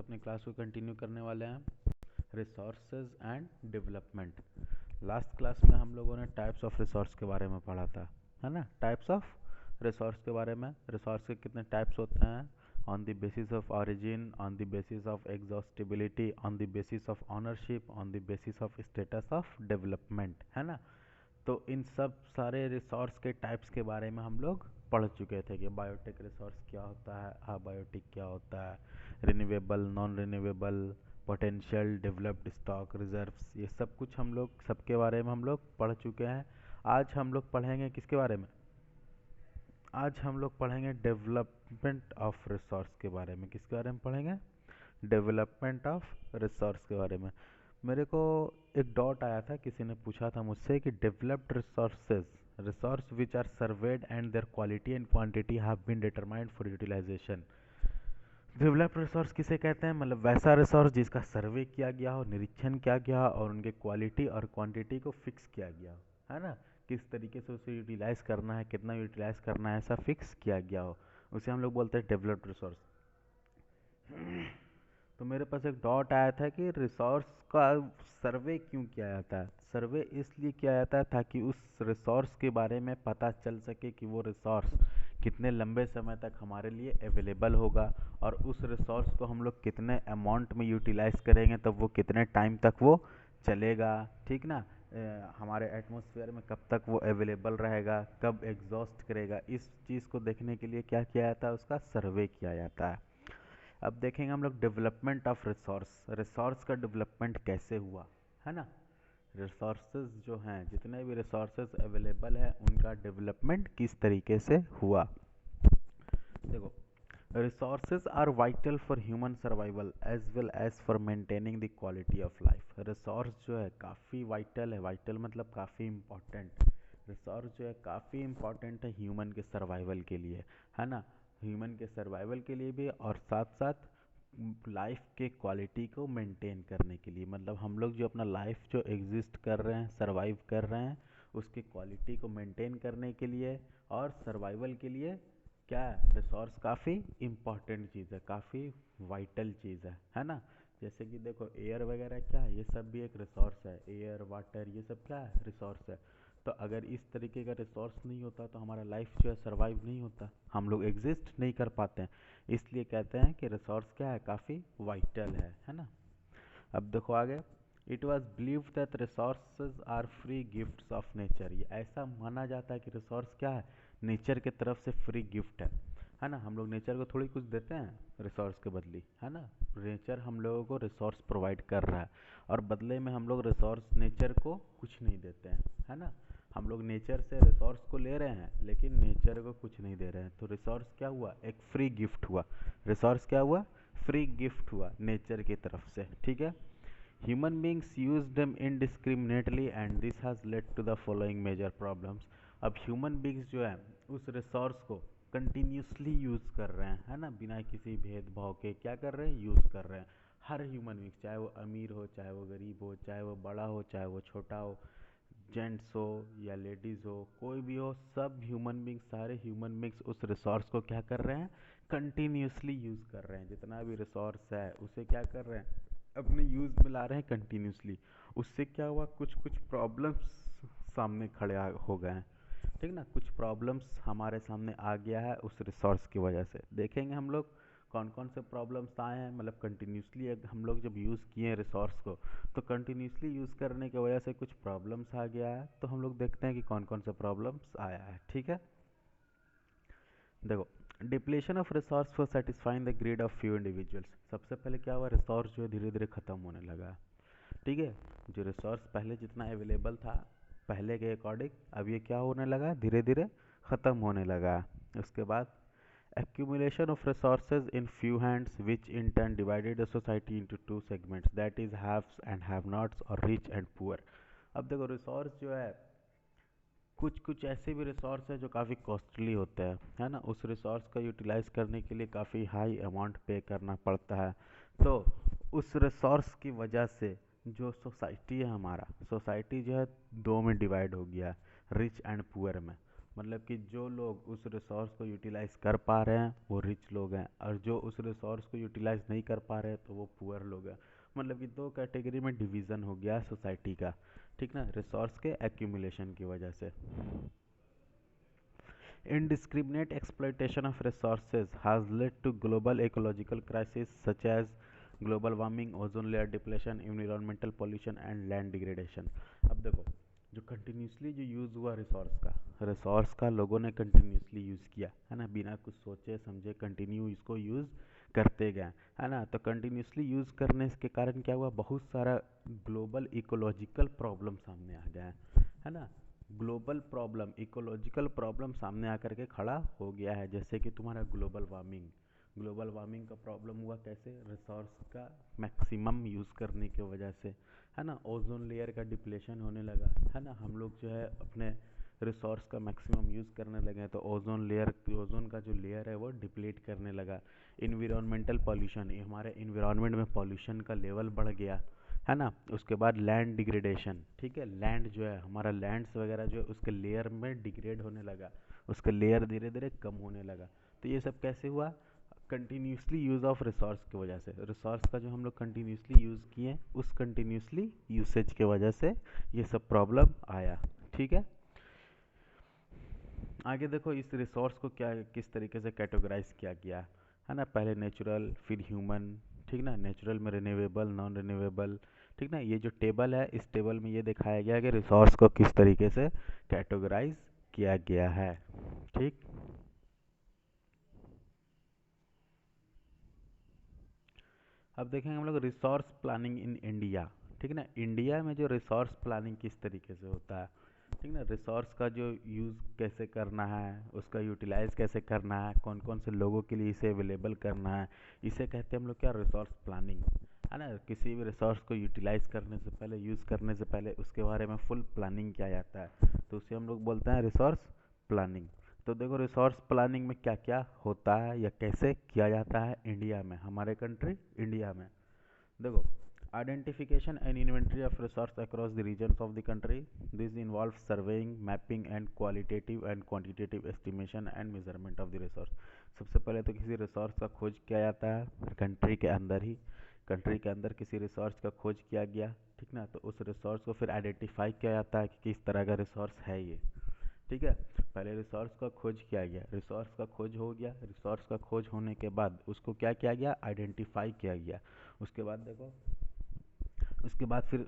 अपनी क्लास को कंटिन्यू करने वाले हैं resources and development. Last class में हम लोगों ने टाइप्स ऑफ रिसोर्स के बारे में पढ़ा था, है ना। टाइप्स ऑफ रिसोर्स के बारे में, रिसोर्स के कितने टाइप्स होते हैं, on the basis of origin, on the basis of exhaustibility, on the basis of ownership, on the basis of status of development, है ना। तो इन सब सारे रिसोर्स के टाइप्स के बारे में हम लोग पढ़ चुके थे कि बायोटिक रिसोर्स क्या होता है, अबायोटिक क्या होता है, renewable, non renewable, potential, developed stock, reserves, ये सब कुछ हम लोग सबके बारे में हम लोग पढ़ चुके हैं। आज हम लोग पढ़ेंगे किसके बारे में? आज हम लोग पढ़ेंगे डेवलपमेंट ऑफ रिसोर्स के बारे में। किसके बारे में पढ़ेंगे? डेवलपमेंट ऑफ रिसोर्स के बारे में। मेरे को एक डॉट आया था, किसी ने पूछा था मुझसे कि developed resources, resource which are surveyed and their quality and quantity have been determined for utilisation. Developed resource किसे कहते हैं? मतलब वैसा रिसोर्स जिसका सर्वे किया गया हो, निरीक्षण किया गया हो और उनके क्वालिटी और क्वांटिटी को फिक्स किया गया हो, है ना। किस तरीके से उसे यूटिलाइज करना है, कितना यूटिलाइज करना है, ऐसा फिक्स किया गया हो, उसे हम लोग बोलते हैं डेवलप्ड रिसोर्स। तो मेरे पास एक डॉट आया था कि रिसोर्स का सर्वे क्यों किया जाता है। सर्वे इसलिए किया जाता है ताकि उस रिसोर्स के बारे में पता चल सके कि वो रिसोर्स कितने लंबे समय तक हमारे लिए अवेलेबल होगा और उस रिसोर्स को हम लोग कितने अमाउंट में यूटिलाइज करेंगे तब वो कितने टाइम तक वो चलेगा, ठीक ना। हमारे एटमॉस्फेयर में कब तक वो अवेलेबल रहेगा, कब एग्जॉस्ट करेगा, इस चीज़ को देखने के लिए क्या किया जाता है, उसका सर्वे किया जाता है। अब देखेंगे हम लोग डेवलपमेंट ऑफ रिसोर्स, रिसोर्स का डेवलपमेंट कैसे हुआ, है ना। रिसोर्सेज जो हैं, जितने भी रिसोर्सेज अवेलेबल है उनका डेवलपमेंट किस तरीके से हुआ। देखो, resources are vital for human survival as well as for maintaining the quality of life. Resource जो है काफ़ी वाइटल है, वाइटल मतलब काफ़ी इम्पॉर्टेंट। रिसोर्स जो है काफ़ी इम्पॉर्टेंट है ह्यूमन के सर्वाइवल के लिए, है ना। ह्यूमन के सर्वाइवल के लिए भी और साथ साथ लाइफ के क्वालिटी को मेंटेन करने के लिए। मतलब हम लोग जो अपना लाइफ जो एग्जिस्ट कर रहे हैं, सर्वाइव कर रहे हैं, उसकी क्वालिटी को मेंटेन करने के लिए और सर्वाइवल के लिए क्या है, रिसोर्स काफ़ी इम्पॉर्टेंट चीज़ है, काफ़ी वाइटल चीज़ है ना। जैसे कि देखो एयर वगैरह क्या है, ये सब भी एक रिसोर्स है। एयर, वाटर, ये सब क्या है, रिसोर्स है। तो अगर इस तरीके का रिसोर्स नहीं होता तो हमारा लाइफ जो है सर्वाइव नहीं होता, हम लोग एग्जिस्ट नहीं कर पाते हैं। इसलिए कहते हैं कि रिसोर्स क्या है, काफ़ी वाइटल है ना। अब देखो आगे, it was believe that resources are free gifts of nature. ये ऐसा माना जाता है कि रिसोर्स क्या है, नेचर के तरफ से फ्री गिफ्ट है ना। हम लोग नेचर को थोड़ी कुछ देते हैं रिसोर्स के बदले, है ना। नेचर हम लोगों को रिसोर्स प्रोवाइड कर रहा है और बदले में हम लोग रिसोर्स नेचर को कुछ नहीं देते हैं, है ना। हम लोग नेचर से रिसोर्स को ले रहे हैं लेकिन नेचर को कुछ नहीं दे रहे हैं। तो रिसोर्स क्या हुआ, एक फ्री गिफ्ट हुआ। रिसोर्स क्या हुआ, फ्री गिफ्ट हुआ नेचर की तरफ से, ठीक है। Human beings use them indiscriminately and this has led to the following major problems. अब ह्यूमन बींग्स जो है उस रिसोर्स को कंटिन्यूसली यूज़ कर रहे हैं, है ना, बिना किसी भेदभाव के क्या कर रहे हैं, यूज़ कर रहे हैं। हर ह्यूमन बींग्स, चाहे वो अमीर हो, चाहे वो गरीब हो, चाहे वो बड़ा हो, चाहे वो छोटा हो, जेंट्स हो या लेडीज़ हो, कोई भी हो, सब ह्यूमन बींग्स, सारे ह्यूमन बींग्स उस रिसोर्स को क्या कर रहे हैं, कंटिन्यूसली यूज़ कर रहे हैं। जितना भी रिसोर्स है उसे क्या कर रहे हैं, अपने यूज़ में ला रहे हैं कंटिन्यूसली। उससे क्या हुआ, कुछ कुछ प्रॉब्लम्स सामने खड़े हो गए हैं, ठीक ना। कुछ प्रॉब्लम्स हमारे सामने आ गया है उस रिसोर्स की वजह से। देखेंगे हम लोग कौन कौन से प्रॉब्लम्स आए हैं। मतलब कंटिन्यूसली हम लोग जब यूज़ किए हैं रिसोर्स को तो कंटिन्यूसली यूज़ करने की वजह से कुछ प्रॉब्लम्स आ गया है। तो हम लोग देखते हैं कि कौन कौन से प्रॉब्लम्स आया है, ठीक है। देखो, depletion of resource for satisfying the greed of few individuals. सबसे पहले क्या हुआ, रिसोर्स जो है धीरे धीरे ख़त्म होने लगा, ठीक है। जो रिसोर्स पहले जितना अवेलेबल था पहले के अकॉर्डिंग, अब ये क्या होने लगा, धीरे धीरे ख़त्म होने लगा। उसके बाद accumulation of resources in few hands which in turn divided the society into two segments, that is haves and have nots or rich and poor। अब देखो रिसोर्स जो है, कुछ कुछ ऐसे भी रिसोर्स है जो काफ़ी कॉस्टली होते हैं, है ना। उस रिसोर्स का यूटिलाइज करने के लिए काफ़ी हाई अमाउंट पे करना पड़ता है। तो उस रिसोर्स की वजह से जो सोसाइटी है, हमारा सोसाइटी जो है दो में डिवाइड हो गया, रिच एंड पुअर में। मतलब कि जो लोग उस रिसोर्स को यूटिलाइज कर पा रहे हैं वो रिच लोग हैं, और जो उस रिसोर्स को यूटिलाइज नहीं कर पा रहे हैं तो वो पुअर लोग हैं। मतलब कि दो कैटेगरी में डिवीज़न हो गया है सोसाइटी का, ठीक ना, रिसोर्स के एक्यूमुलेशन की वजह से। Indiscriminate exploitation of resources has led to global ecological crises such as global warming, ozone layer depletion, environmental pollution and land degradation। अब देखो, जो कंटिन्यूसली जो यूज़ हुआ रिसोर्स का लोगों ने कंटिन्यूसली यूज़ किया है ना, बिना कुछ सोचे समझे कंटिन्यू इसको यूज़ करते गए, है ना। तो कंटिन्यूसली यूज़ करने के कारण क्या हुआ, बहुत सारा ग्लोबल इकोलॉजिकल प्रॉब्लम सामने आ गया है ना। ग्लोबल प्रॉब्लम, इकोलॉजिकल प्रॉब्लम सामने आकर के खड़ा हो गया है, जैसे कि तुम्हारा ग्लोबल वार्मिंग का प्रॉब्लम हुआ कैसे, रिसोर्स का मैक्सिमम यूज़ करने की वजह से, है ना। ओजोन लेयर का डिप्लेशन होने लगा, है ना। हम लोग जो है अपने रिसोर्स का मैक्सिमम यूज़ करने लगे हैं, तो ओजोन का जो लेयर है वो डिप्लीट करने लगा। इन्विरोमेंटल पॉल्यूशन, हमारे इन्विरोनमेंट में पॉल्यूशन का लेवल बढ़ गया, है ना। उसके बाद लैंड डिग्रेडेशन, ठीक है, लैंड जो है हमारा, लैंड्स वगैरह जो है उसके लेयर में डिग्रेड होने लगा, उसका लेयर धीरे धीरे कम होने लगा। तो ये सब कैसे हुआ, कंटिन्यूसली यूज़ ऑफ रिसोर्स की वजह से। रिसोर्स का जो हम लोग कंटिन्यूसली यूज़ किए उस कंटिन्यूसली यूसेज की वजह से ये सब प्रॉब्लम आया, ठीक है। आगे देखो, इस रिसोर्स को क्या किस तरीके से कैटेगराइज किया गया है ना। पहले नेचुरल, फिर ह्यूमन, ठीक ना। नेचुरल में रिन्यूएबल, नॉन रिन्यूएबल, ठीक ना। ये जो टेबल है, इस टेबल में ये दिखाया गया है कि रिसोर्स को किस तरीके से कैटेगराइज किया गया है, ठीक। अब देखेंगे हम लोग रिसोर्स प्लानिंग इन इंडिया, ठीक ना। इंडिया में जो रिसोर्स प्लानिंग किस तरीके से होता है, ठीक ना। रिसोर्स का जो यूज़ कैसे करना है, उसका यूटिलाइज कैसे करना है, कौन कौन से लोगों के लिए इसे अवेलेबल करना है, इसे कहते हैं हम लोग क्या, रिसोर्स प्लानिंग, है ना। किसी भी रिसोर्स को यूटिलाइज करने से पहले, यूज़ करने से पहले उसके बारे में फुल प्लानिंग किया जाता है, तो उसे हम लोग बोलते हैं रिसोर्स प्लानिंग। तो देखो, रिसोर्स प्लानिंग में क्या क्या होता है या कैसे किया जाता है इंडिया में, हमारे कंट्री इंडिया में। देखो, identification and inventory of resource across the regions of the country. This involves surveying, mapping and qualitative and quantitative estimation and measurement of the resource। सबसे पहले तो किसी रिसोर्स का खोज किया जाता है कंट्री के अंदर ही, कंट्री के अंदर किसी रिसोर्स का खोज किया गया, ठीक ना। तो उस रिसोर्स को फिर आइडेंटिफाई किया जाता है कि किस तरह का रिसोर्स है ये, ठीक है। पहले रिसोर्स का खोज किया गया, रिसोर्स का खोज हो गया, रिसोर्स का खोज होने के बाद उसको क्या किया गया, आइडेंटिफाई किया गया। उसके बाद देखो, उसके बाद फिर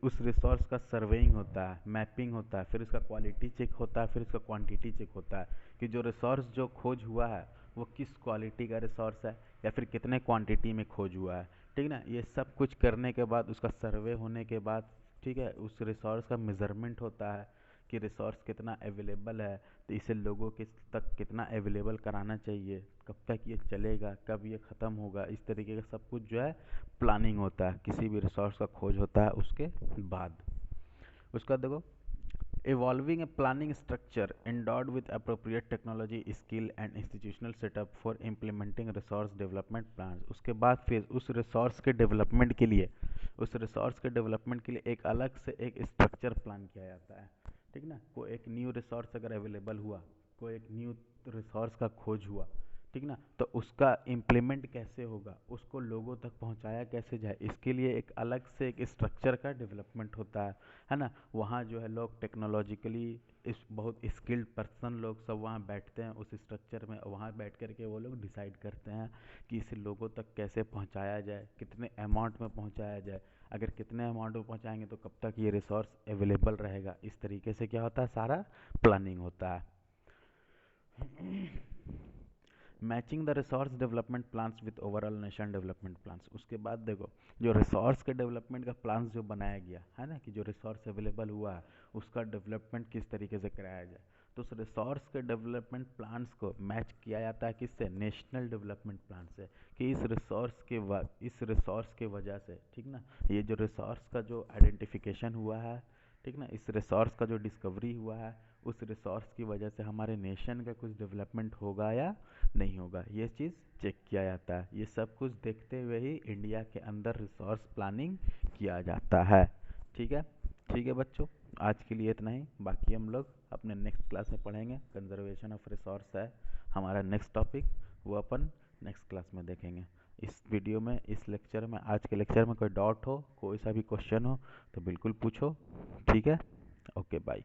उस रिसोर्स का सर्वेइंग होता है, मैपिंग होता है, फिर उसका क्वालिटी चेक होता है, फिर उसका क्वांटिटी चेक होता है कि जो रिसोर्स जो खोज हुआ है वो किस क्वालिटी का रिसोर्स है या फिर कितने क्वांटिटी में खोज हुआ है, ठीक ना। ये सब कुछ करने के बाद, उसका सर्वे होने के बाद, ठीक है, उस रिसोर्स का मेज़रमेंट होता है कि रिसोर्स कितना अवेलेबल है, तो इसे लोगों के तक कितना अवेलेबल कराना चाहिए, कब तक ये चलेगा, कब ये ख़त्म होगा, इस तरीके का सब कुछ जो है प्लानिंग होता है किसी भी रिसोर्स का खोज होता है उसके बाद। उसका देखो, evolving a planning structure endowed with appropriate technology skill and institutional setup for implementing resource development plans। उसके बाद फिर उस रिसोर्स के डेवलपमेंट के लिए एक अलग से एक स्ट्रक्चर प्लान किया जाता है, ठीक ना। कोई एक न्यू रिसोर्स अगर अवेलेबल हुआ, कोई एक न्यू रिसोर्स का खोज हुआ, ठीक ना, तो उसका इम्प्लीमेंट कैसे होगा, उसको लोगों तक पहुंचाया कैसे जाए, इसके लिए एक अलग से एक स्ट्रक्चर का डेवलपमेंट होता है ना। वहाँ जो है लोग टेक्नोलॉजिकली इस बहुत स्किल्ड पर्सन लोग सब वहाँ बैठते हैं उस स्ट्रक्चर में, वहाँ बैठ कर के वो लोग डिसाइड करते हैं कि इसे लोगों तक कैसे पहुँचाया जाए, कितने अमाउंट में पहुँचाया जाए, अगर कितने अमाउंट में पहुँचाएंगे तो कब तक ये रिसोर्स अवेलेबल रहेगा। इस तरीके से क्या होता है, सारा प्लानिंग होता है। Matching the resource development plans with overall nation development plans. उसके बाद देखो, जो रिसोर्स के डेवलपमेंट का प्लान्स जो बनाया गया है ना, कि जो रिसोर्स अवेलेबल हुआ है उसका डेवलपमेंट किस तरीके से कराया जाए, तो उस रिसोर्स के डेवलपमेंट प्लान्स को मैच किया जाता है किससे, नेशनल डेवलपमेंट प्लान से, कि इस रिसोर्स के वजह से, ठीक ना, ये जो रिसोर्स का जो आइडेंटिफिकेशन हुआ है, ठीक ना, इस रिसोर्स का जो डिस्कवरी हुआ है, उस रिसोर्स की वजह से हमारे नेशन का कुछ डेवलपमेंट होगा या नहीं होगा, ये चीज़ चेक किया जाता है। ये सब कुछ देखते हुए ही इंडिया के अंदर रिसोर्स प्लानिंग किया जाता है, ठीक है। ठीक है बच्चों, आज के लिए इतना ही, बाकी हम लोग अपने नेक्स्ट क्लास में पढ़ेंगे। कंजर्वेशन ऑफ रिसोर्स है हमारा नेक्स्ट टॉपिक, वो अपन नेक्स्ट क्लास में देखेंगे। इस वीडियो में, इस लेक्चर में, आज के लेक्चर में कोई डाउट हो, कोई सा भी क्वेश्चन हो तो बिल्कुल पूछो, ठीक है। Okay bye.